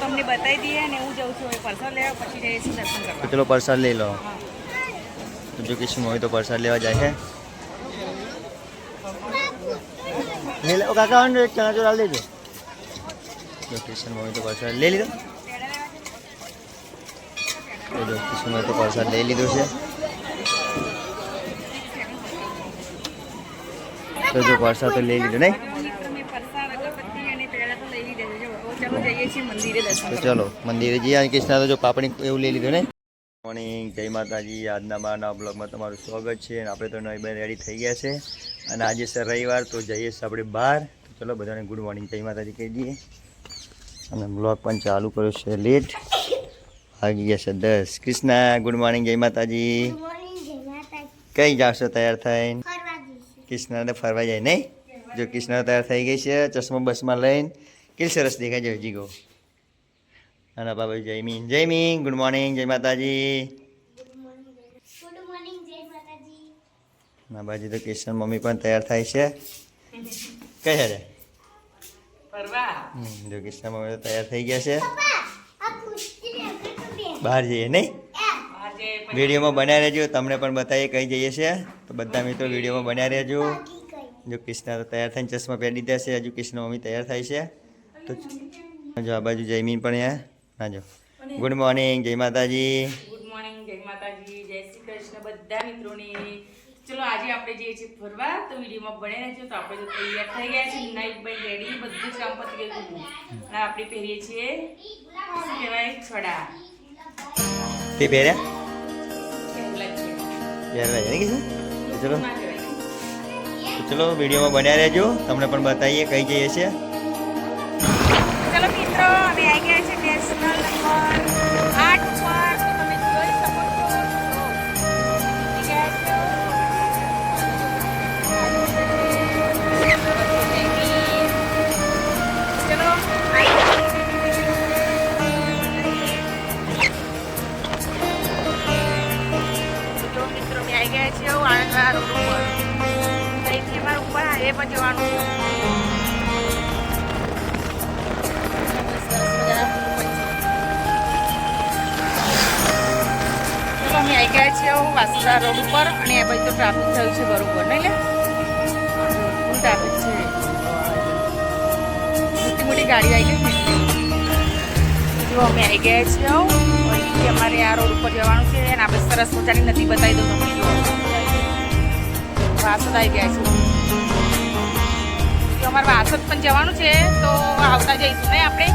તમને બતાવી દઈએ ને હું જાઉં છું હવે પ્રસાદ લેવા પછી જઈએ છીએ દર્શન કરવા. તો ચલો પ્રસાદ લઈ લો. જો કિશન મમ્મી તો પ્રસાદ લેવા જાય છે. લે લો કાકા એક ચણા ચોર લેજો. જો કિશન મમ્મી તો પ્રસાદ લઈ લીધો. જો કિશન મમ્મી તો પ્રસાદ લઈ લીધો છે. તો જો પ્રસાદ તો લઈ લીધો નહીં. તો ચલો મંદિરે જઈએ. કૃષ્ણ તો જો પાપડી એવું લઈ લીધું ને. મોર્નિંગ, જય માતાજી. આજના મારા બ્લોગમાં તમારું સ્વાગત છે. અને આપણે તો નવી રેડી થઈ ગયા છે અને આજે છે રવિવાર, તો જઈએ છીએ આપણે બહાર. તો ચલો બધાને ગુડ મોર્નિંગ, જય માતાજી કહી દઈએ. અને બ્લોગ પણ ચાલુ કર્યો છે લેટ, વાગી ગયા છે 10. કૃષ્ણા ગુડ મોર્નિંગ, જય માતાજી. કઈ જાશો તૈયાર થઈને? કૃષ્ણ ફરવા જાય નહીં. જો કૃષ્ણ તૈયાર થઈ ગઈ છે ચશ્મા બસમાં લઈને. કેટલી સરસ દેખાય છે જીગો. અને બાબા જયમીન ગુડ મોર્નિંગ, જય માતાજી. ના બાજી તો કિશન મમ્મી પણ તૈયાર થાય છે. કઈ હેરે જો કિશન મમ્મી તો તૈયાર થઈ ગયા છે. બહાર જઈએ નહીં. વિડીયોમાં બનાવી રહેજો, તમને પણ બતાવીએ કઈ જઈએ છે. તો બધા મિત્રો વિડીયોમાં બનાવી રહેજો. જો કૃષ્ણ તો તૈયાર થઈને ચશ્મા પહેરી દીધા છે. હજુ કૃષ્ણ મમ્મી તૈયાર થાય છે. તો જો આ બાજુ જયમીન પણ અહીંયા. હા જો ગુડ મોર્નિંગ, જય માતાજી. ગુડ મોર્નિંગ, જય માતાજી, જય શ્રી કૃષ્ણ બધા મિત્રોને. ચલો આજે આપણે જઈએ છીએ ફરવા, તો વિડીયોમાં બને રહેજો. તો આપણે તો તૈયાર થઈ ગયા છે, નાઈટ બાઈ રેડી, બધું જ કામ પતી ગયું. અને આપણે પહેરીએ છીએ શું કહેવાય છડા. તે પહેર્યા પહેરવા જાય ને. ચલો ચલો વિડીયોમાં બન્યા રહેજો, તમને પણ બતાવીએ કઈ જઈએ છીએ. ચલો મિત્રો અમે આવી ગયા છે નેશનલ નંબર 8 પર. તો તમે જોઈ શકો છો. ચલો મિત્રો અમે આવી ગયા છીએ આણંદવાળા રોડ ઉપર. અહીંથી અમારે ઉપર હાઈવે પર જવાનું છે. અમે આવી ગયા છીએ વાસુદા રોડ ઉપર. અને એ બાજુ તો ટ્રાફિક થયું છે બરોબર નહીં લે. ફૂલ ટ્રાફિક છે, મોટી મોટી ગાડી આવી ગઈ છે. જો અમે આવી ગયા છીએ અહીંથી અમારે આ રોડ ઉપર જવાનું છે. અને આપણે સરસ મજાની નદી બતાવી દઉં તમને. વાસદ આવી ગયા છે. જો અમારે વાસદ પણ જવાનું છે, તો આવતા જઈશું નહીં આપણે.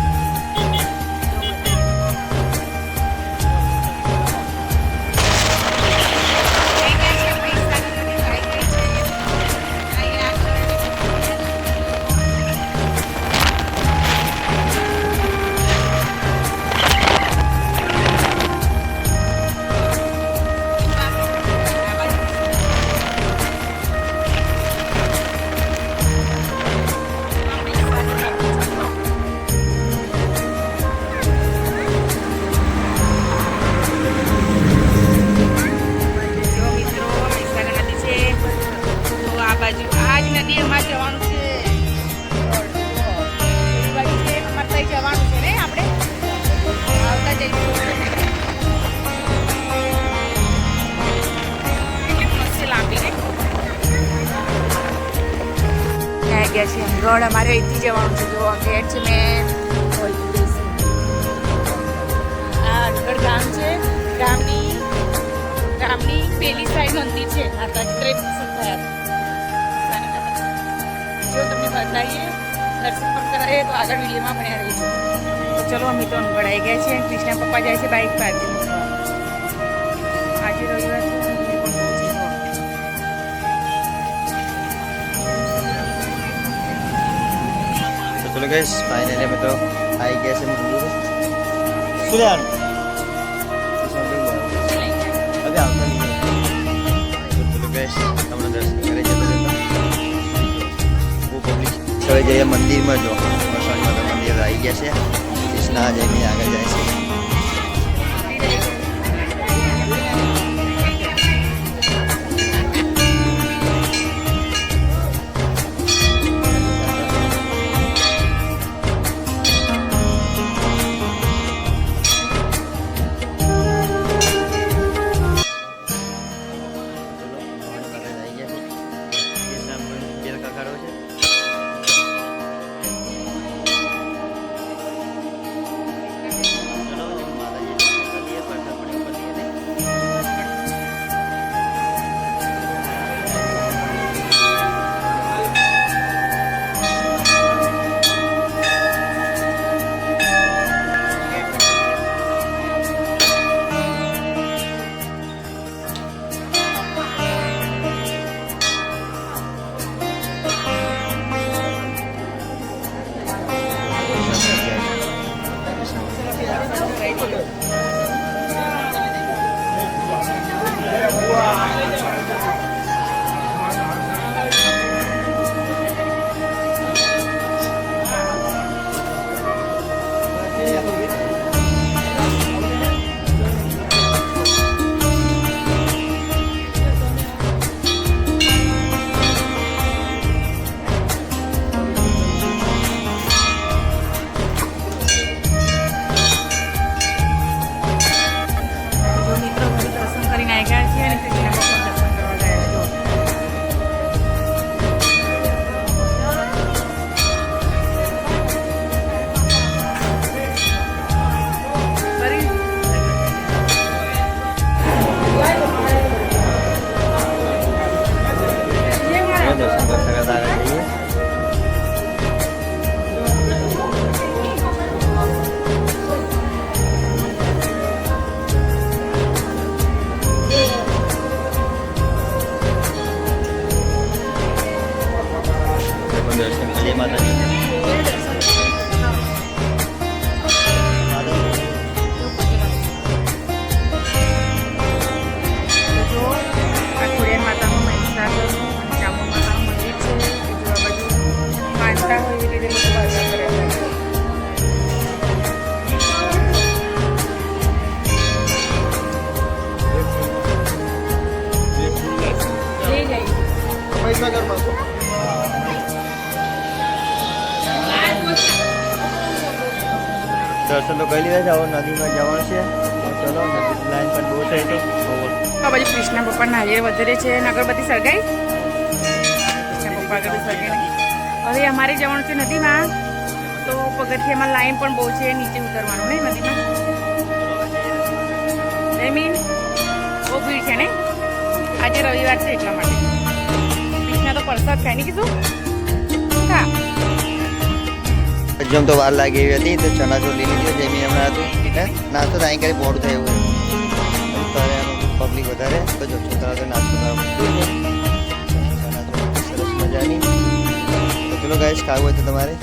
ગઢ અમારે અહીંથી જવાનું છે. જો ગેટ છે, મેં આ ગઢ ગામ છે. ગામની પેલી સાઈડ મંદિર છે. માતાજી જો તમને બતાવીએ, દર્શન પણ કરાવીએ તો આગળ વિડીયોમાં ભણ્યા રહીશું. તો ચલો અમે તો ગઢ આવી ગયા છે. કૃષ્ણ પપ્પા જાય છે બાઇક પાર્કિંગ. આજે રવિવાર છે. ચલો ગાઈસ ફાઇનલી અમે તો આવી ગયા છે મંદિરે. શું લેવાનું? હવે આવતા નહીં. ચલો ગાઈસ તમને દર્શન કરી જતા બહુ પબ્લિક. હવે જઈએ મંદિરમાં. જો મસાણી માતા મંદિર આવી ગયા છે. કૃષ્ણ જઈને આગળ જાય છે. દર્શન તો કરી લીધા છે, હવે નદીમાં જવાનું છે. ચલો, નદી લાઈન પણ બહુ થઈ તો આ બાજુ કૃષ્ણ પપ્પા નારિયેળ વધારે છે અને અગરબત્તી સળગાઈ. કૃષ્ણ પપ્પા અગરબત્તી સળગાઈ. હવે અમારે જવાનું છે નદીમાં, તો પગથિયામાં લાઈન પણ બહુ છે, નીચે ઉતરવાનું ને નદીમાં. મીન બહુ ભીડ છે ને, આજે રવિવાર છે એટલા માટે. કૃષ્ણ તો પરસાદ ખાય ને કીધું ખા. જેમ તો વાર લાગી એવી હતી તો ચણાચોર લીધી છે જેમી હમણાં હતું હે નાસ્તો તો અહીં કરી મોડું થયું અત્યારે પબ્લિક વધારે તો જો છોકરા તો નાસ્તો સરસ મજાની. તો ચલો ગાઈસ ખાવું હોય તો તમારે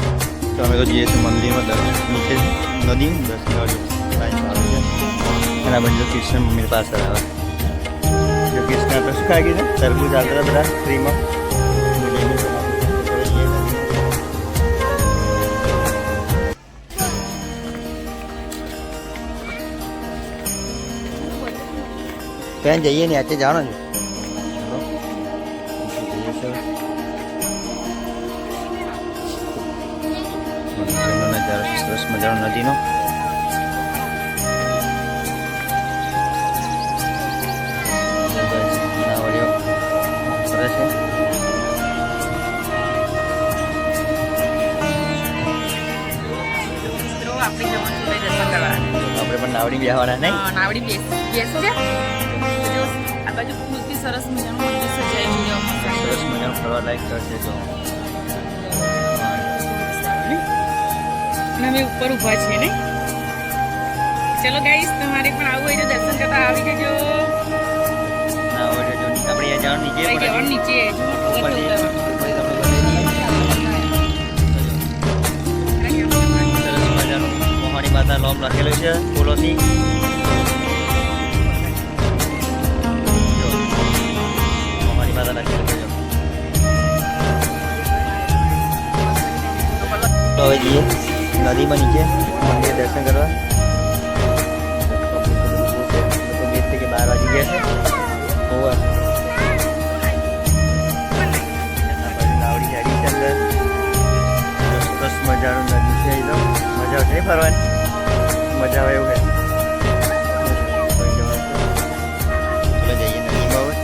તો અમે તો જઈએ છીએ મંદિરમાં નીચે નદી દર્શન લાઈન આવે છે અને આ બધું કૃષ્ણ મમ્મી પાસે આવે. જો કૃષ્ણ તો શું ખાઈ ગયું છે તરબૂચ આવતા બધા ફ્રીમાં. ત્યાં જઈએ ને આજે જાણો છો નજારો સરસ મજાનો નદીનો. સરસ છે. આપણે પણ નાવડી બેહવાના નહીં? નાવડી બેસ છે. આ બાજુ ફૂલથી સરસ મજાનું મંદિર સજાયું છે. સરસ મજાનું ફરવા લાયક કરશે તો. અને અમે ઉપર ઊભા છીએ ને. ચલો ગાઈસ, તમારે પણ આવું હોય તો દર્શન કરતા આવી જજો. ના હોય તો આપણે અહીંયા જવાનું નીચે જવાનું નીચે સરસ મજાનું મોહાણી માતા લોમ લખેલું છે ફૂલોથી. મોહાણી માતા લખેલું છે. તો હવે જઈએ નદીમાં નીચે મંદિર દર્શન કરવા. ગેટ থেকে 12 વાગી ગયા છે. હોવા નાવડી જાડી છે અંદર. સરસ મજાનું નદી છે. એકદમ મજા આવશે ફરવાની. મજા આવે એવું છે. ચલો જઈએ નદીમાં હવે.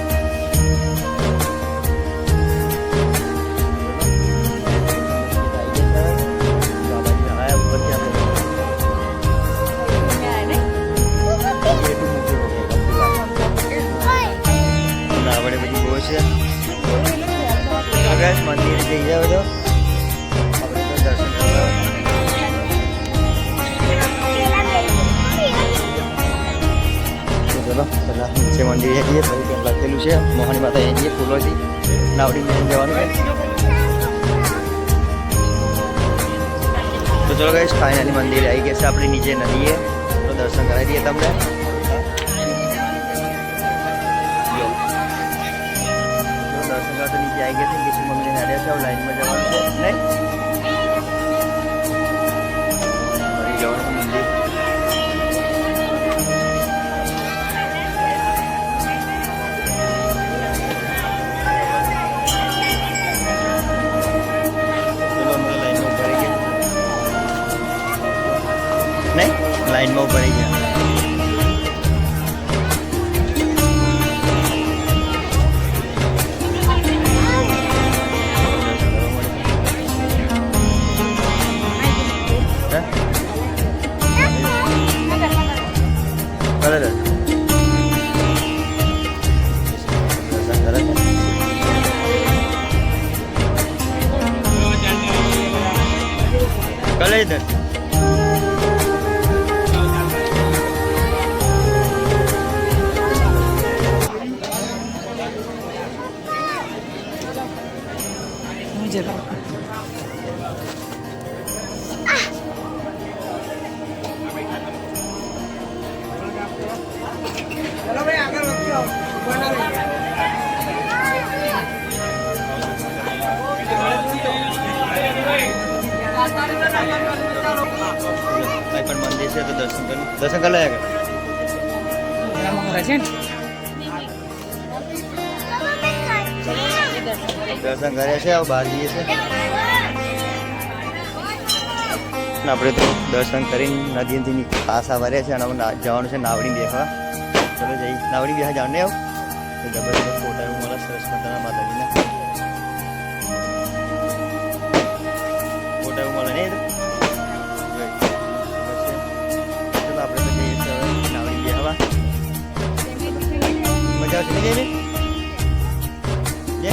મંદિર જઈ જાવ તો આપણે તો દર્શન કરવા. ચલો પહેલાં નીચે મંદિરે જઈએ. પછી ત્યાં લખેલું છે મોહની માતા એ જઈએ ફૂલોથી નાવડી મેં જવાનું છે. તો ચલો ગાઈસ ફાઇનલી મંદિરે આવી ગયા છે આપણે નીચે નદીએ તો દર્શન કરાવી દઈએ તમને દર્શન કરતા નીચે આવી ગયા છે કિશન મમ્મીને હાર્યા છે લાઈનમાં જવાનું છે નહીં જવાનું મંદિર નહીં લાઈનમાં ઉભા રહી ગયા કરે ઇધર પણ મંદિર છે તો દર્શન કરી લાયા દર્શન કર્યા છે હવે બહાર જઈએ છે આપણે તો દર્શન કરીને નદીથી પાસા ભર્યા છે અને હવે જવાનું છે નાવડી બેસવા ચલો જઈ નાવડી બેસવા જવાનું આવ જબરદસ્ત ફોટા એવું મળે સરસ મજાના માતાજીના ફોટા એવું મળે ને આપણે તો જઈએ છીએ હવે નાવડી બેસવા મજા આવશે ને જઈને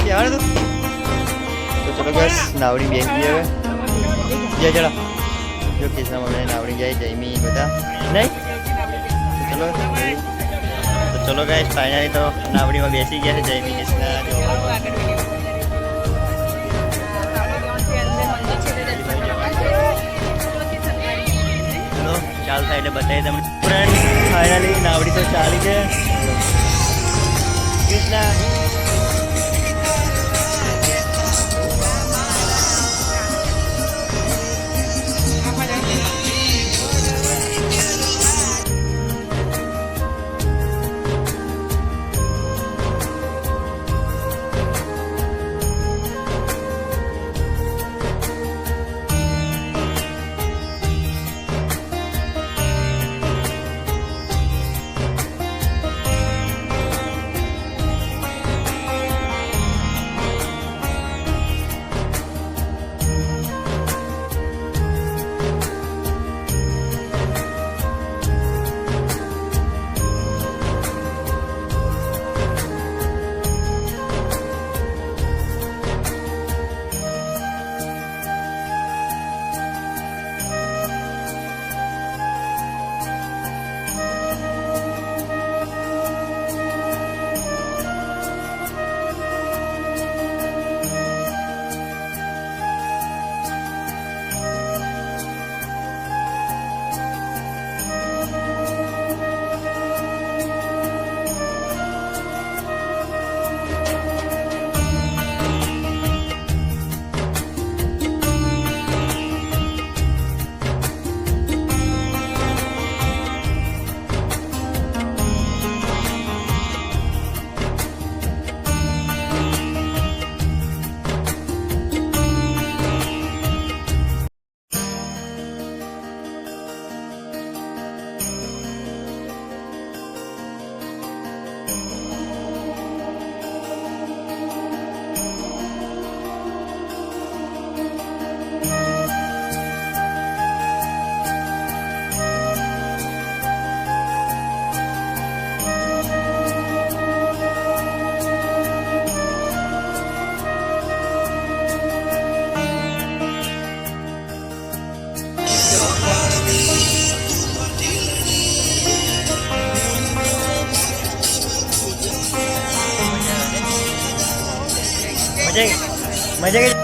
બેસવાનું તો ચલો બસ નાવડી બેસી હવે જય ચલો જો કિસ્સા મમ્મી નાવડી જાય જયમી બધા નહીં ચલો તો ચલો ગાઈસ ફાઇનલી તો નાવડીમાં બેસી ગયા છે જયમી કિસ્સા ચલો ચાલ થાય એટલે બતાવી તમને ફ્રેન્ડ ફાઇનલી નાવડી તો ચાલી છે કિસ્સા મજા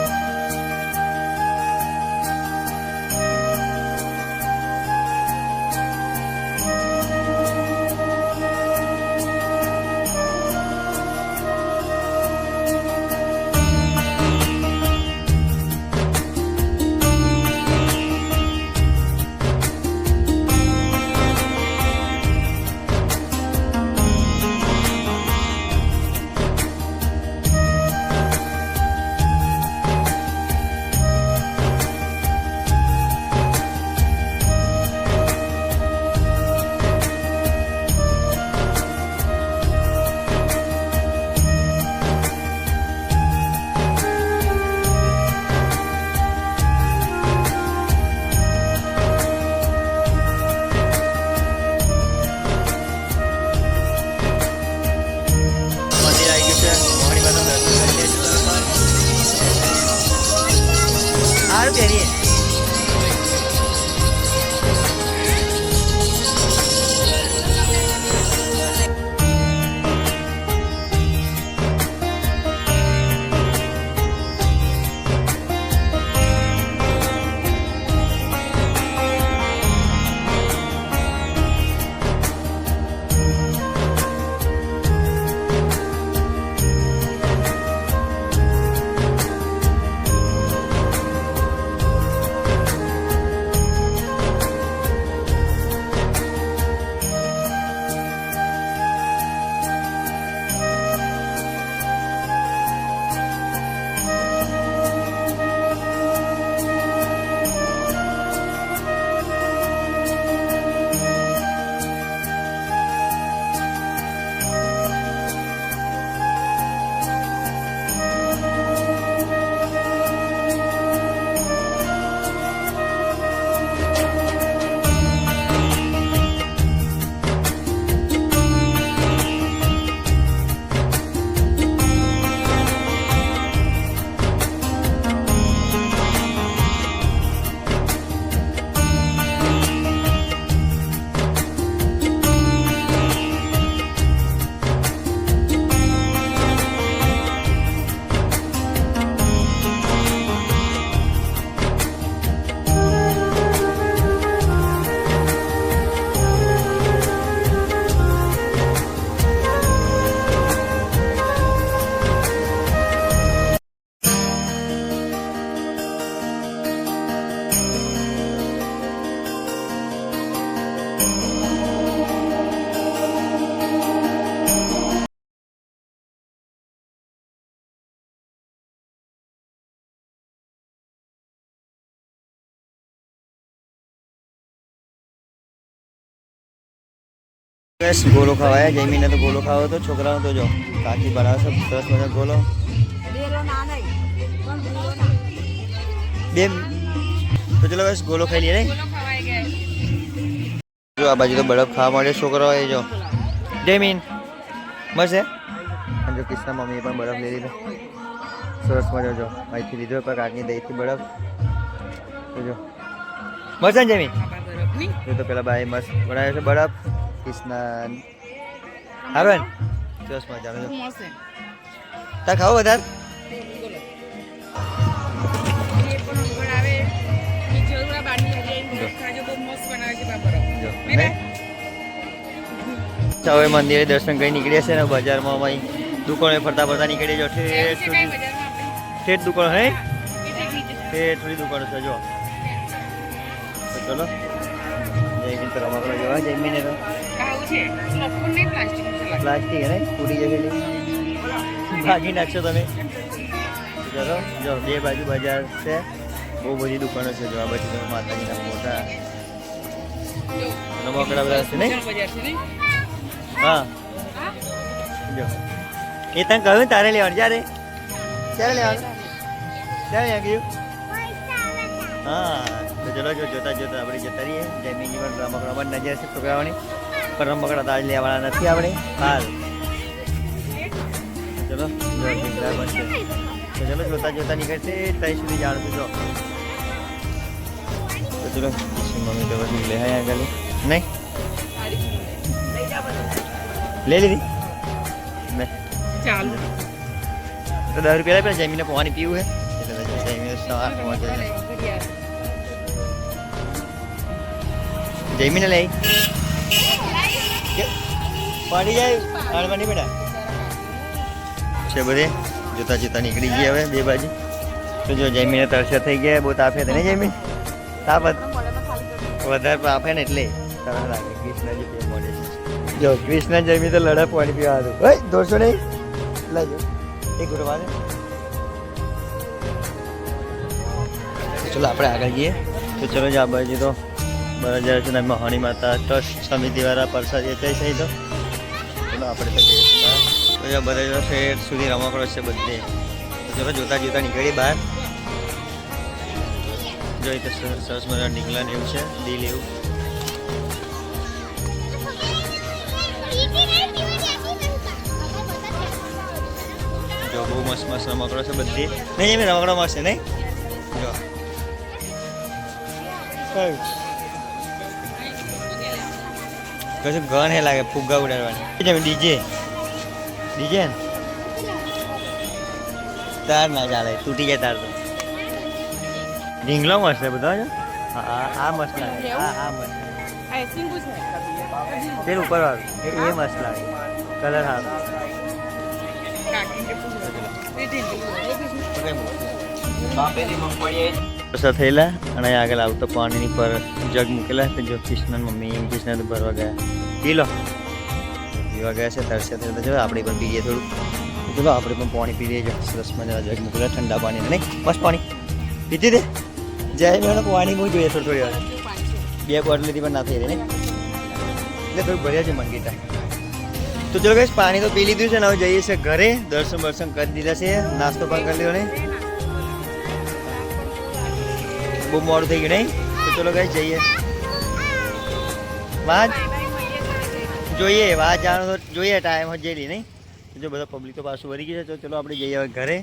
બસ ગોલો ખવાયા. જમીને તો ગોલો ખાવો તો છોકરાઓ તો જો કાકી બનાવે છે સરસ મજા ગોલો. બે તો ચલો બસ ગોલો ખાઈ લઈએ નહીં. જો આ બાજુ તો બરફ ખાવા મળે છોકરાઓ એ જો જમીન મસ્ત છે. અને જો કિસ્સા મમ્મીએ પણ બરફ લઈ લીધો સરસ મજા. જો અહીંથી લીધો પણ કાકની દહીંથી બરફ તો જો મસ્ત ને જમીન. એ તો પેલા બાઈ મસ્ત બનાવ્યો છે બરફ. કિસ્ના આવે ને સરસ મજાનો જો તાર ખાવો વધારે. હવે મંદિરે દર્શન કરી નીકળ્યા છે ને બજારમાં અમારી દુકાને ફરતા ફરતા નીકળી જાઓ. ઠેઠ સુધી ઠેઠ દુકાન હે ઠેઠ સુધી દુકાનો છે જો. તો ચલો જયમીન તો રમકડા જોવા. જયમીને તો પ્લાસ્ટિક હે ને ફૂટી જશે ભાગી નાખશો તમે. ચલો જો બે બાજુ બજાર છે બહુ બધી દુકાનો છે. જો આ બાજુ તો માતાજીના મોટા રમકડા બધા છે ને. હા જો એ તને કહ્યું તારે લેવાનું ક્યારે ક્યારે લેવાનું ક્યારે ગયું. હા તો ચલો જો જોતા જોતા આપણે જતા રહીએ. જમીનની પણ રમકડામાં નજર છે છોકરાઓની પણ રમકડા તાજ લેવાના નથી આપણે હાલ. ચલો દીકરા બનશે તો ચલો જોતા જોતા નીકળશે ત્યાં સુધી જાણશું જો. તો ચલો મમ્મી તો બધું લે આગળ નહીં લઈ લીધી ને ચાલો તો 10 રૂપિયા પેલા જમીને પાણી પીવું હે એટલે જમીને સવાર જમીને લઈ પાડી જાય હાડમાં નહીં બેટા છે બધે. જોતા જોતા નીકળી ગયા હવે બે બાજુ. તો જો જમીને તરસ્યા થઈ ગયા બહુ તાપે તો નહીં જમીન તાપ વધારે તાપે ને એટલે તરસ લાગે. કૃષ્ણજી પીવા મળે છે જો કૃષ્ણ જમી તો લડા પાણી પીવા હતું ભાઈ દોડશો નહીં લાજો એક ગુરવા ચલો આપણે આગળ જઈએ. તો ચલો જ આ બાજુ તો બરાબર છે ને મહાણી માતા ટ્રસ્ટ સમિતિવાળા પ્રસાદ એ થઈ તો ચલો આપણે તો જઈએ. બધા શેઠ સુધી રમકડો છે બધે. ચલો જોતા જોતા નીકળી બહાર. જોઈ તો સરસ મજા નીકળાને એવું છે દિલ એવું. જો બહુ મસ્ત મસ્ત રમકડો છે બધી નહીં એમ રમકડો મસ્ત છે નહીં. જો કશું ગન હે લાગે ફુગ્ગા ઉડાડવાની. ડીજે ડીજે ને તાર ના ચાલે તૂટી જાય તાર તો. ઢીંગલો મસ્ત છે બધા. હા આ મસ્ત લાગે. હા મસ્ત પેલું ઉપર વાળું એ મસ્ત લાગે કલર સારો. થયેલા અને આગળ આવતો પાણીની પર જગ મૂકેલા તો જો કૃષ્ણ મમ્મી કૃષ્ણ ભરવા ગયા પીલો પીવા ગયા છે તરસ્યા થતા ચલો આપણે પણ પીએ થોડું. ચલો આપણે પણ પાણી પી લઈએ. સરસ મજા જગ મૂકેલા ઠંડા પાણી નહીં મસ્ત પાણી પીતી દે જાય મેં પાણી બહુ જોઈએ થોડી વાર. 2 બોટલ લીધી પણ ના થઈ રહી ને એટલે થોડું ભર્યા છે મન ગીતા. તો ચલો ગાઈસ પાણી તો પી લીધું છે ને હવે જઈએ છે ઘરે. દર્શન બર્શન કરી દીધા છે નાસ્તો પણ કરી લીધો નહીં બહુ મોડું થઈ ગયું નહીં. તો ચલો ગાઈસ જઈએ વાત જોઈએ વાત જાણો તો જોઈએ ટાઈમ જઈ નહીં. જો બધા પબ્લિક તો પાછું વળી ગયું છે તો ચલો આપણે જઈએ હવે ઘરે.